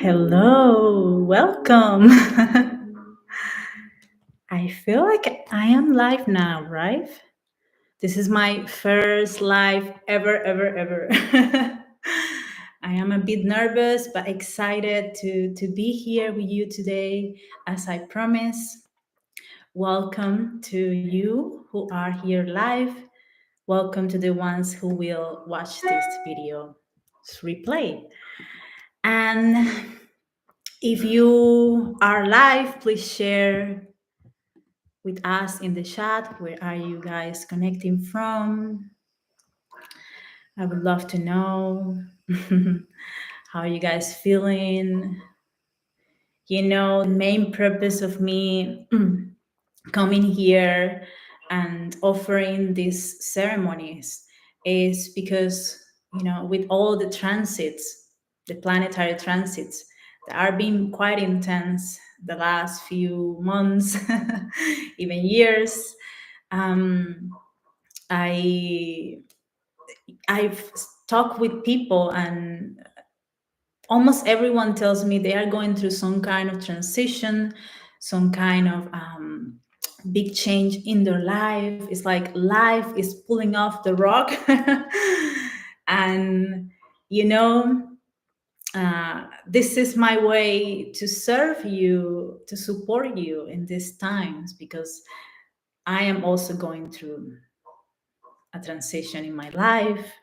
Hello, welcome. I feel like I am live now, right? This is my first live ever. I am a bit nervous but excited to be here with you today. As I promised, welcome to you who are here live. Welcome to the ones who will watch this video replay. And if you are live, please share with us in the chat. Where are you guys connecting from? I would love to know how you guys feeling. You know, the main purpose of me coming here and offering these ceremonies is because, you know, with all the transits, the planetary transits that are being quite intense the last few months, even years, um, I've talked with people, and almost everyone tells me they are going through some kind of transition, some kind of big change in their life. It's like life is pulling off the rock. And you know, this is my way to serve you, to support you in these times, because I am also going through a transition in my life,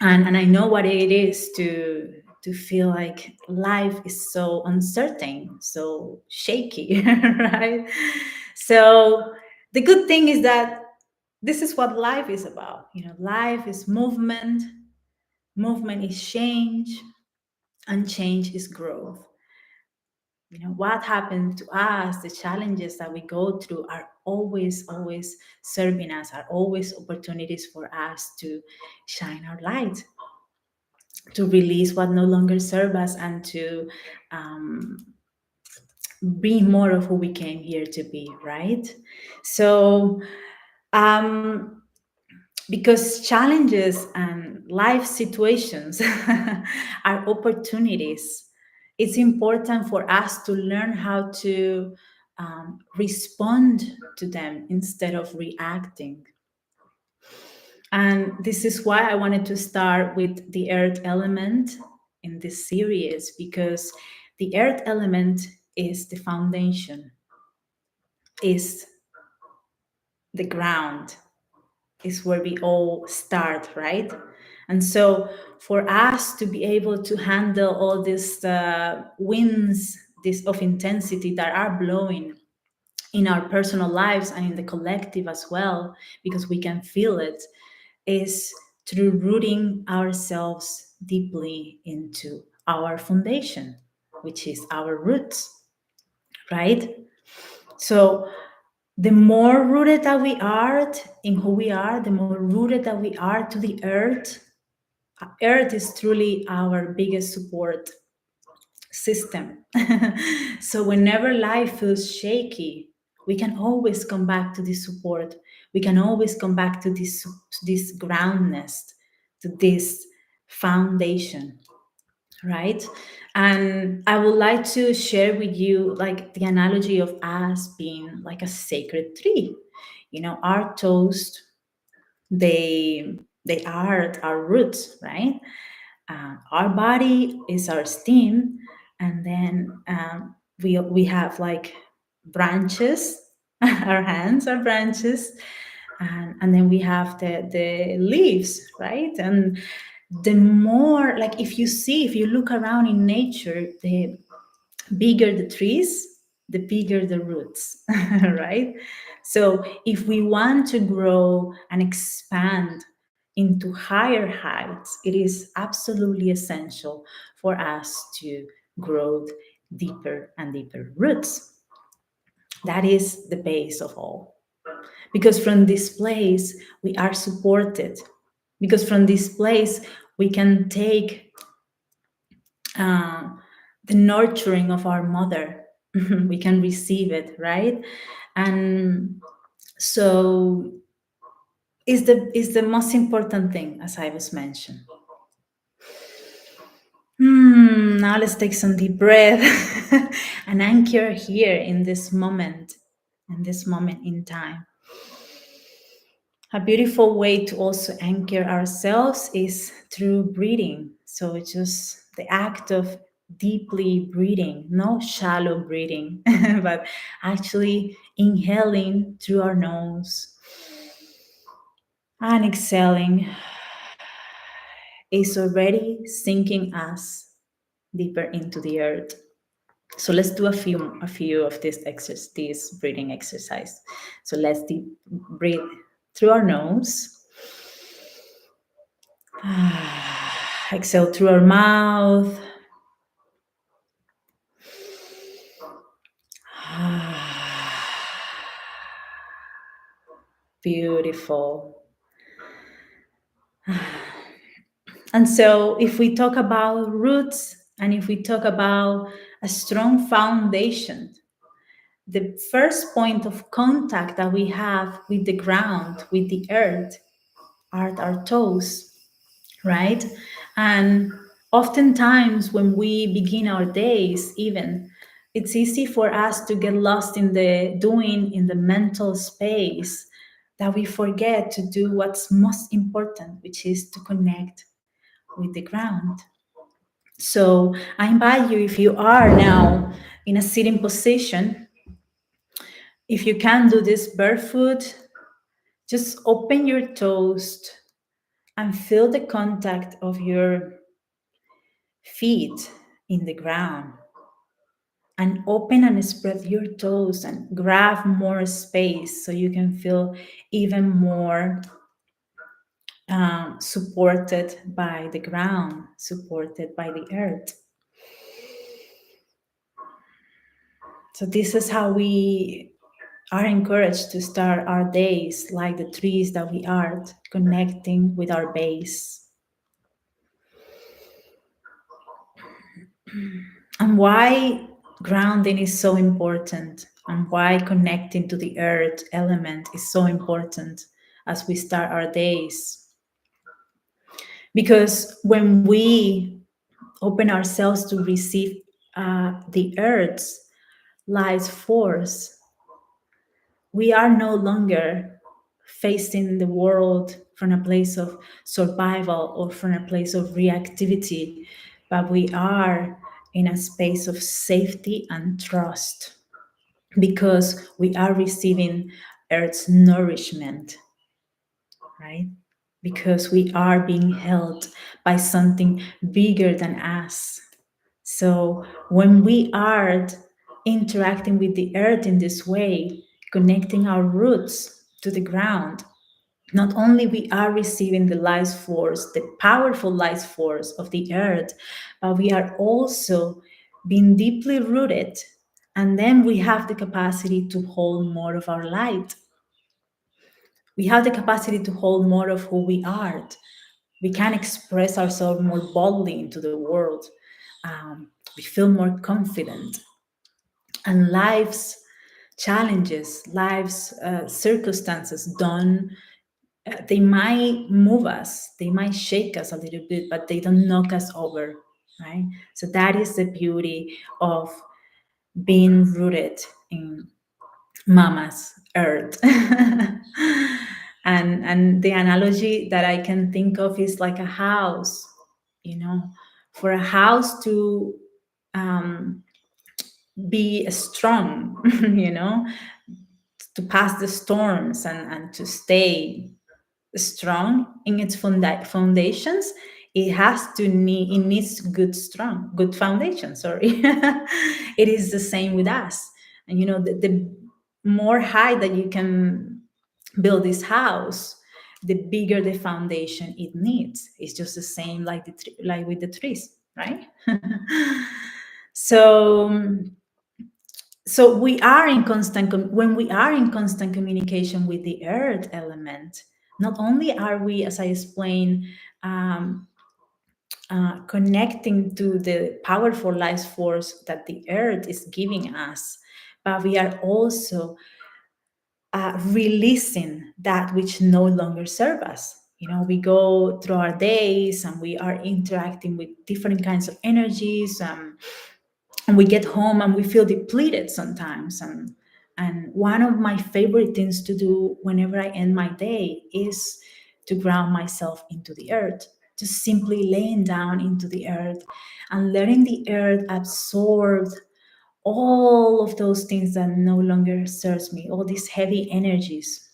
and I know what it is to feel like life is so uncertain, so shaky, right? So the good thing is that this is what life is about. You know, life is movement, movement is change, and change is growth. You know, what happened to us, the challenges that we go through are always serving us, are always opportunities for us to shine our light, to release what no longer serves us, and to um, be more of who we came here to be, right? So, um, because challenges and life situations are opportunities, it's important for us to learn how to respond to them instead of reacting. And this is why I wanted to start with the earth element in this series, because the earth element is the foundation, is the ground, is where we all start, right? And so for us to be able to handle all these winds, this of intensity that are blowing in our personal lives and in the collective as well, because we can feel it, is through rooting ourselves deeply into our foundation, which is our roots, right? So the more rooted that we are in who we are, the more rooted that we are to the earth. Earth is truly our biggest support system. So whenever life feels shaky, we can always come back to this support. We can always come back to this groundness, to this foundation, right? And I would like to share with you like the analogy of us being like a sacred tree. You know, our toes, they are our roots, right? Our body is our stem, and then we have like branches. Our hands are branches, and then we have the leaves, right? And the more, like, if you look around in nature, the bigger the trees, the bigger the roots. Right? So if we want to grow and expand into higher heights, it is absolutely essential for us to grow deeper and deeper roots. That is the base of all, because from this place we are supported, because from this place we can take uh, the nurturing of our mother. We can receive it, right? And so is the most important thing, as I was mentioned. Now let's take some deep breath and anchor here in this moment in time. A beautiful way to also anchor ourselves is through breathing. So it's just the act of deeply breathing, no shallow breathing, but actually inhaling through our nose and exhaling is already sinking us deeper into the earth. So let's do a few of this breathing exercise. So let's breathe through our nose. Exhale through our mouth. Beautiful. And so, if we talk about roots and if we talk about a strong foundation, the first point of contact that we have with the ground, with the earth, are our toes, right? And oftentimes, when we begin our days, even, it's easy for us to get lost in the doing, in the mental space, that we forget to do what's most important, which is to connect with the ground. So I invite you, if you are now in a sitting position, if you can do this barefoot, just open your toes and feel the contact of your feet in the ground. And open and spread your toes and grab more space so you can feel even more supported by the ground, supported by the earth. So this is how we are encouraged to start our days, like the trees that we are, connecting with our base. And why grounding is so important, and why connecting to the earth element is so important as we start our days. Because when we open ourselves to receive the earth's life force, we are no longer facing the world from a place of survival or from a place of reactivity, but we are in a space of safety and trust because we are receiving Earth's nourishment, right? Because we are being held by something bigger than us. So when we are interacting with the earth in this way, connecting our roots to the ground, not only we are receiving the life force, the powerful life force of the earth, but we are also being deeply rooted. And then we have the capacity to hold more of our light. We have the capacity to hold more of who we are. We can express ourselves more boldly into the world. We feel more confident. And life's challenges, life's circumstances don't, they might move us, they might shake us a little bit, but they don't knock us over, right? So that is the beauty of being rooted in mama's earth. And the analogy that I can think of is like a house, you know, for a house to be strong, you know, to pass the storms and to stay strong in its foundations, it needs good foundation, sorry. It is the same with us. And you know, the more high that you can build this house, the bigger the foundation it needs. It's just the same like like with the trees, right? so so we are in when we are in constant communication with the earth element, not only are we, as I explained, connecting to the powerful life force that the earth is giving us, but we are also releasing that which no longer serves us. We go through our days and we are interacting with different kinds of energies, and we get home and we feel depleted sometimes. And one of my favorite things to do whenever I end my day is to ground myself into the earth, just simply laying down into the earth and letting the earth absorb all of those things that no longer serves me, all these heavy energies.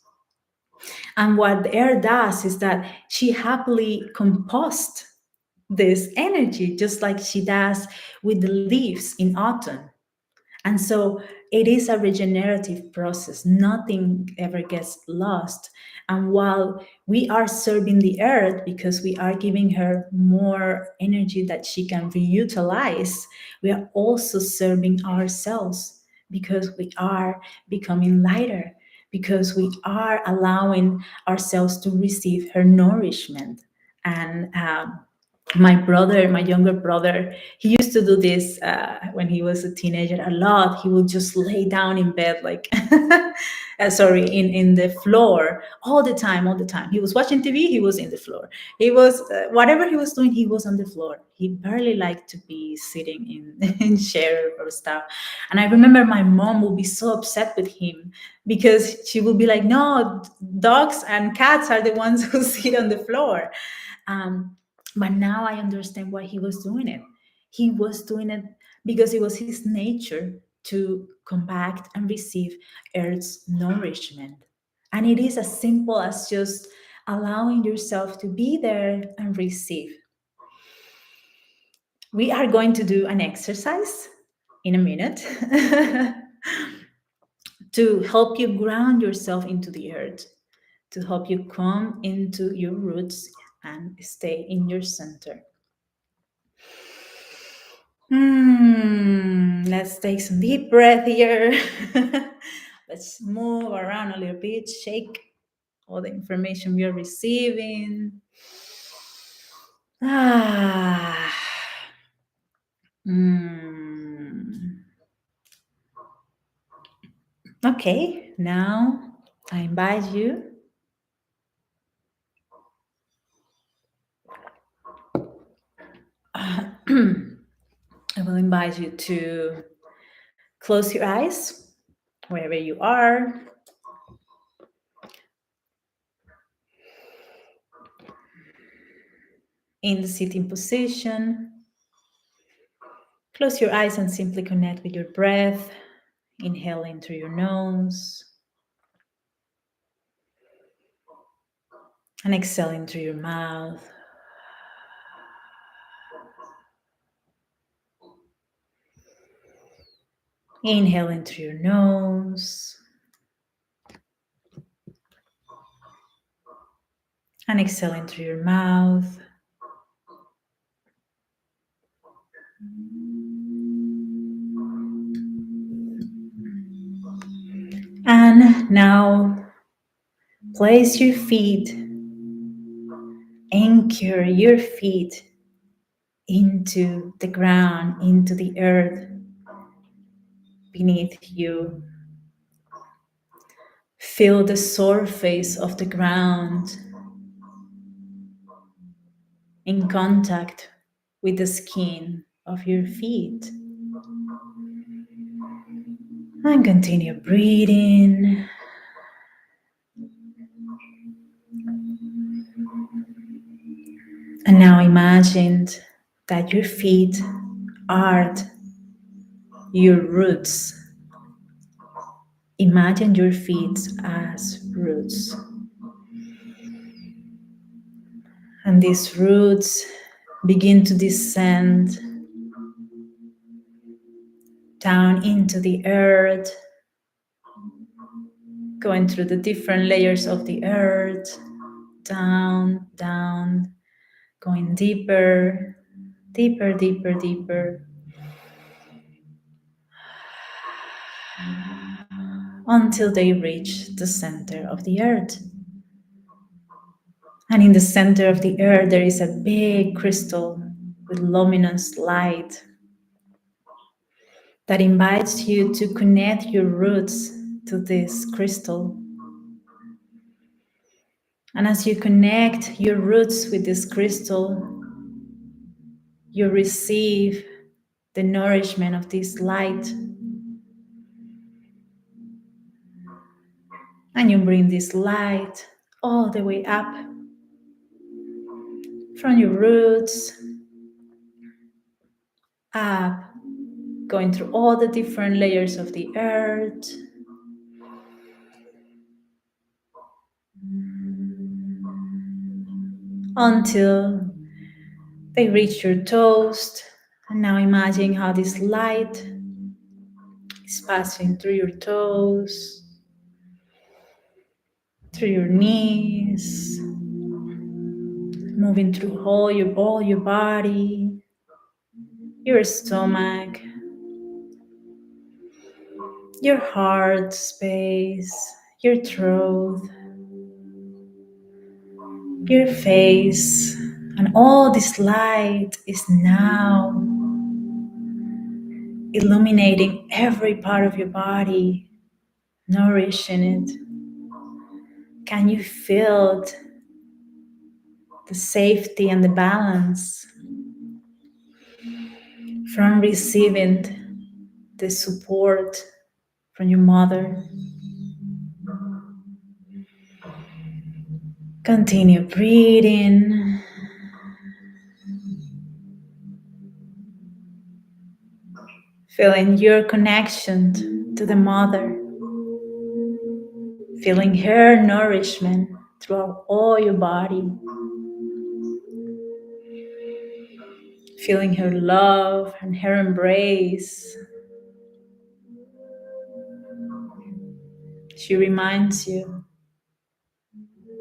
And what the earth does is that she happily composts this energy, just like she does with the leaves in autumn. And so it is a regenerative process. Nothing ever gets lost. And while we are serving the earth because we are giving her more energy that she can reutilize, we are also serving ourselves because we are becoming lighter, because we are allowing ourselves to receive her nourishment. And my brother, my younger brother, he used to do this when he was a teenager a lot. He would just lay down in bed, like, sorry, in the floor all the time, all the time. He was watching TV, he was in the floor. He was, whatever he was doing, he was on the floor. He barely liked to be sitting in chair or stuff. And I remember my mom would be so upset with him because she would be like, no, dogs and cats are the ones who sit on the floor. Um, but now I understand why he was doing it. He was doing it because it was his nature to come back and receive Earth's nourishment. And it is as simple as just allowing yourself to be there and receive. We are going to do an exercise in a minute to help you ground yourself into the earth, to help you come into your roots and stay in your center. Let's take some deep breath here. Let's move around a little bit, shake all the information we are receiving. Ah. Okay, now I invite you I will invite you to close your eyes wherever you are. In the sitting position, close your eyes and simply connect with your breath. Inhale in through your nose and exhale in through your mouth. Inhale in through your nose and exhale in through your mouth. And now place your feet, anchor your feet into the ground, into the earth beneath you. Feel the surface of the ground in contact with the skin of your feet. And continue breathing. And now imagine that your feet are your roots. Imagine your feet as roots. And these roots begin to descend down into the earth, going through the different layers of the earth, down, down, going deeper, deeper, deeper, deeper, until they reach the center of the earth. And in the center of the earth, there is a big crystal with luminous light that invites you to connect your roots to this crystal. And as you connect your roots with this crystal, you receive the nourishment of this light. And you bring this light all the way up from your roots, up, going through all the different layers of the earth, until they reach your toes. And now imagine how this light is passing through your toes, through your knees, moving through all your body, your stomach, your heart space, your throat, your face. And all this light is now illuminating every part of your body, nourishing it. Can you feel the safety and the balance from receiving the support from your mother? Continue breathing, feeling your connection to the mother, feeling her nourishment throughout all your body, feeling her love and her embrace. She reminds you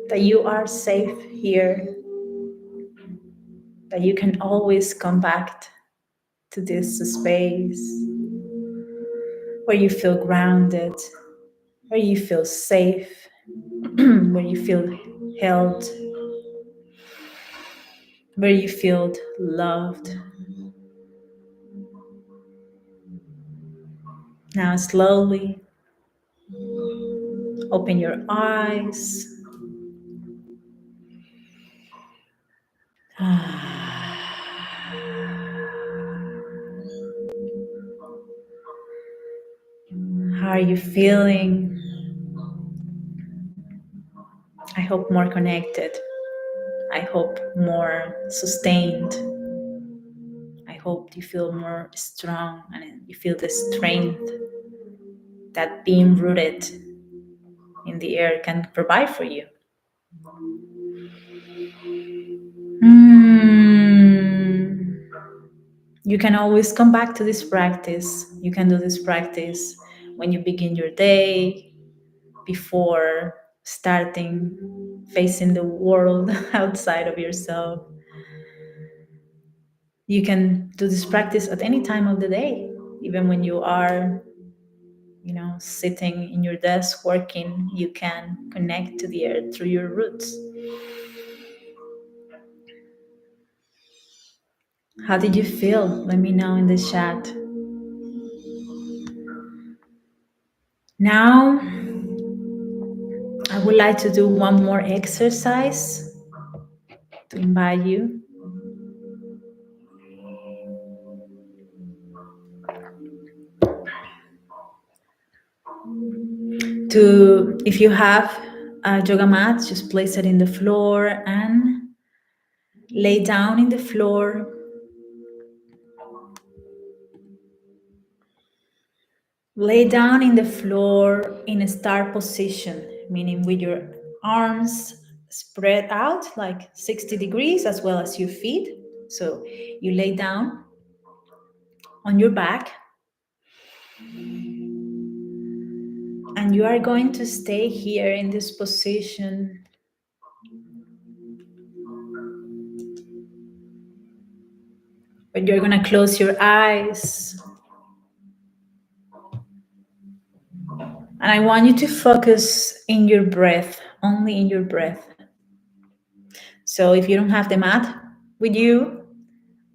that you are safe here, that you can always come back to this space where you feel grounded, where you feel safe, where you feel held, where you feel loved. Now slowly open your eyes. How are you feeling? I hope more connected. I hope more sustained. I hope you feel more strong and you feel the strength that being rooted in the air can provide for you. You can always come back to this practice. You can do this practice when you begin your day, before starting facing the world outside of yourself. You can do this practice at any time of the day, even when you are, sitting in your desk working, you can connect to the earth through your roots. How did you feel? Let me know in the chat. Now, I would like to do one more exercise to invite you to, if you have a yoga mat, just place it in the floor and lay down in the floor. Lay down in the floor in a star position, meaning with your arms spread out like 60 degrees as well as your feet. So you lay down on your back and you are going to stay here in this position but you're going to close your eyes. And I want you to focus in your breath, only in your breath. So if you don't have the mat with you,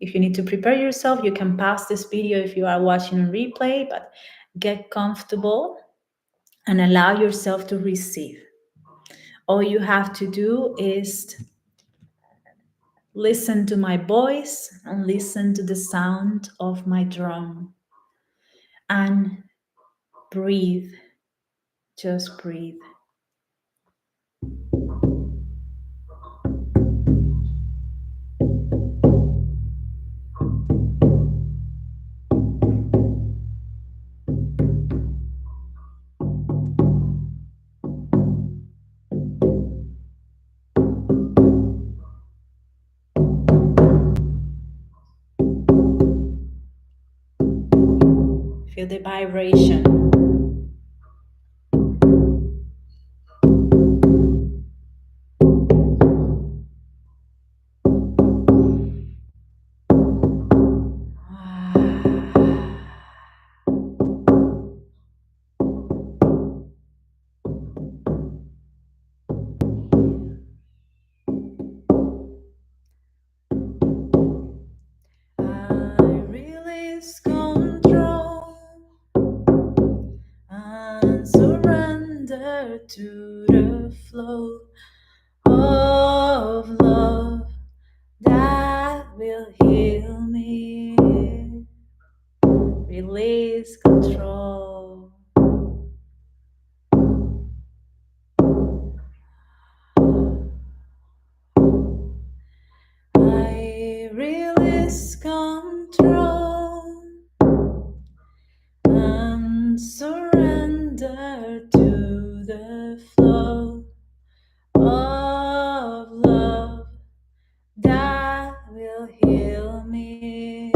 if you need to prepare yourself, you can pause this video if you are watching on replay, but get comfortable and allow yourself to receive. All you have to do is listen to my voice and listen to the sound of my drum and breathe. Just breathe. Feel the vibration. I release control and surrender to the flow of love that will heal me. Release control. I release control and surrender to the flow of love that will heal me.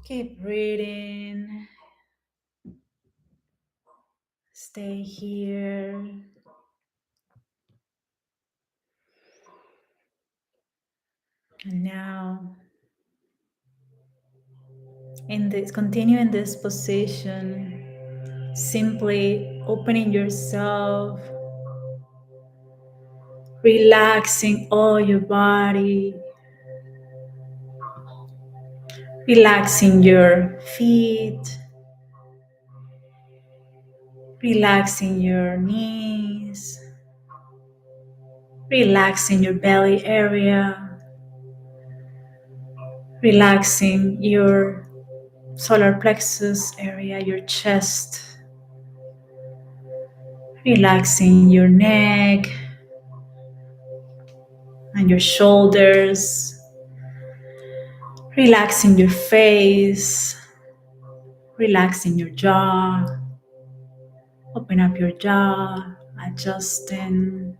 Keep breathing. Stay here. And now, continue in this position, simply opening yourself, relaxing all your body, relaxing your feet, relaxing your knees, relaxing your belly area, relaxing your solar plexus area, your chest, relaxing your neck and your shoulders, relaxing your face, relaxing your jaw. Open up your jaw, adjusting.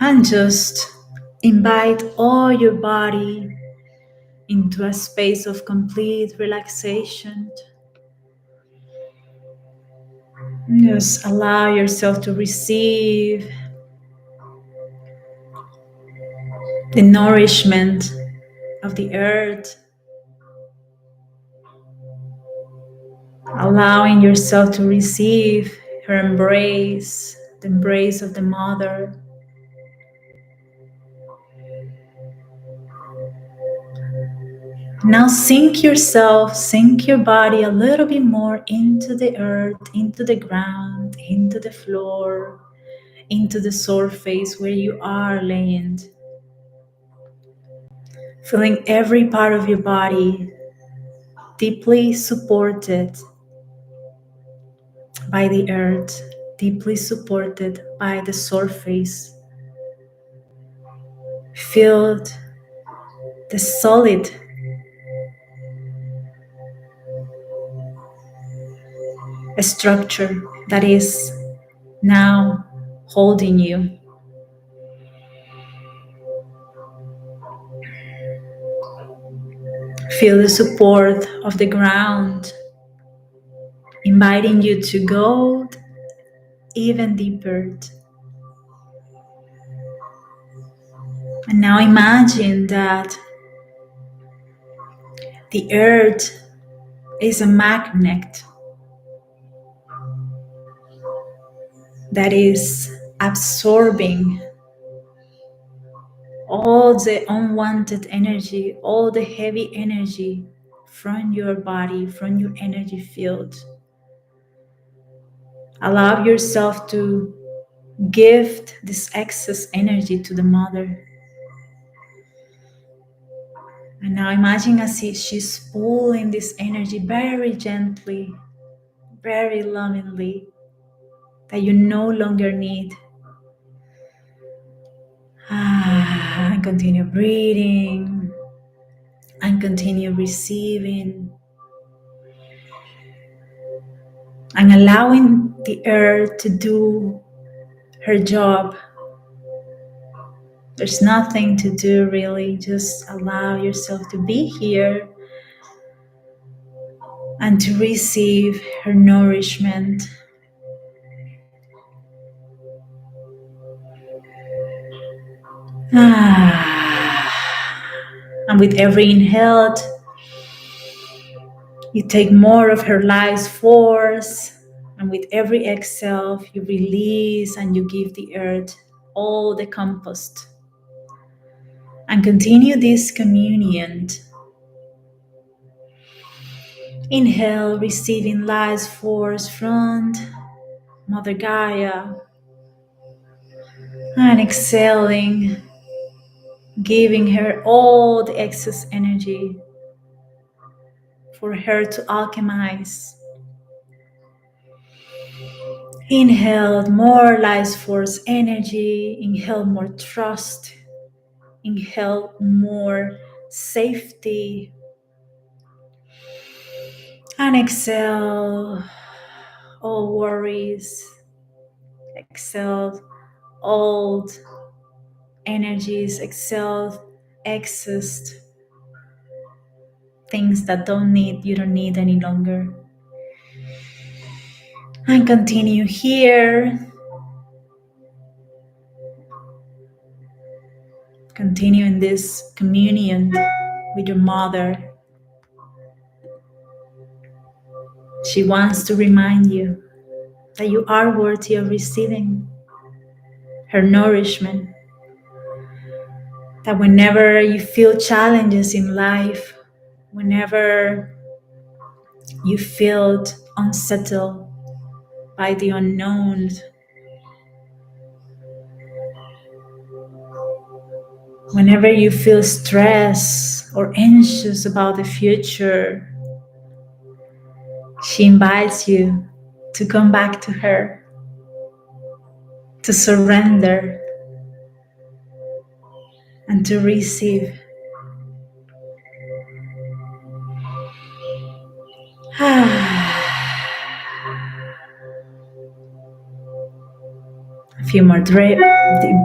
And just invite all your body into a space of complete relaxation. Just allow yourself to receive the nourishment of the earth, allowing yourself to receive her embrace, the embrace of the mother. Now sink yourself, sink your body a little bit more into the earth, into the ground, into the floor, into the surface where you are laying. Feeling every part of your body deeply supported by the earth, deeply supported by the surface. Feel the solid structure that is now holding you. Feel the support of the ground, inviting you to go even deeper. And now imagine that the earth is a magnet that is absorbing all the unwanted energy, all the heavy energy from your body, from your energy field. Allow yourself to gift this excess energy to the mother. And now imagine as if she's pulling this energy very gently, very lovingly, that you no longer need. And continue breathing and continue receiving and allowing the earth to do her job. There's nothing to do really, just allow yourself to be here and to receive her nourishment. And with every inhale, you take more of her life force. And with every exhale, you release and you give the earth all the compost. And continue this communion. Inhale, receiving life force from Mother Gaia. And exhaling, giving her all the excess energy for her to alchemize. Inhale more life force energy. Inhale more trust. Inhale more safety. And exhale all worries. Exhale old energies. Exhale excess things that you don't need any longer. And continue here. Continue in this communion with your mother. She wants to remind you that you are worthy of receiving her nourishment. That whenever you feel challenges in life, whenever you feel unsettled by the unknown, whenever you feel stressed or anxious about the future, she invites you to come back to her, to surrender, and to receive. A few more deep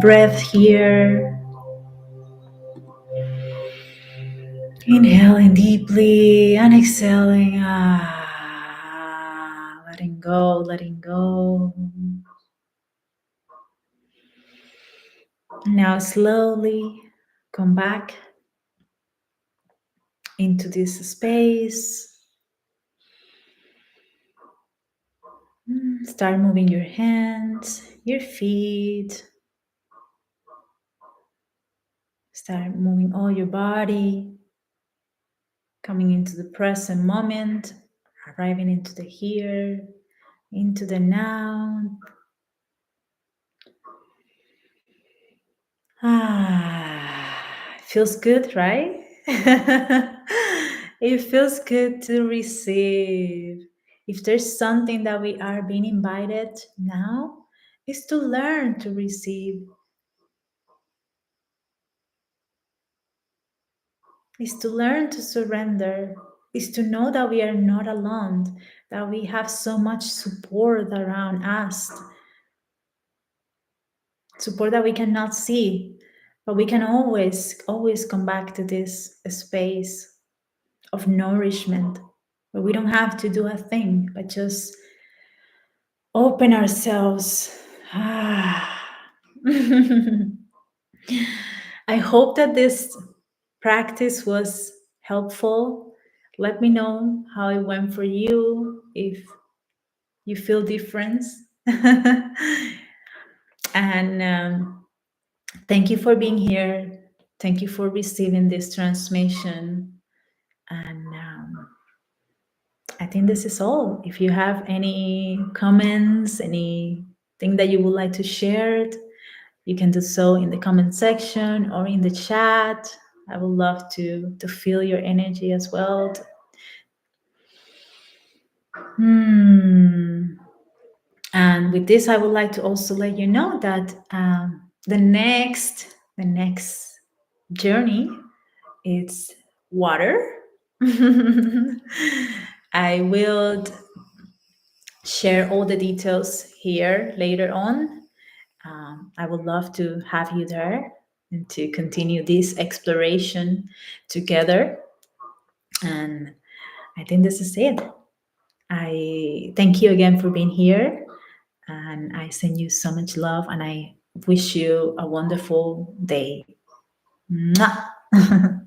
breath here. Inhaling deeply and exhaling. Letting go, letting go. Now slowly come back into this space. Start moving your hands, your feet. Start moving all your body. Coming into the present moment. Arriving into the here, into the now. It feels good, right? It feels good to receive. If there's something that we are being invited now, is to learn to receive. Is to learn to surrender. Is to know that we are not alone, that we have so much support around us. Support that we cannot see, but we can always come back to this space of nourishment, where we don't have to do a thing, but just open ourselves. I hope that this practice was helpful. Let me know how it went for you, if you feel difference. And thank you for being here. Thank you for receiving this transmission. And I think this is all. If you have any comments, anything that you would like to share, you can do so in the comment section or in the chat. I would love to feel your energy as well. And with this, I would like to also let you know that the next journey is water. I will share all the details here later on. I would love to have you there and to continue this exploration together. And I think this is it. I thank you again for being here. And I send you so much love, and I wish you a wonderful day. Mwah!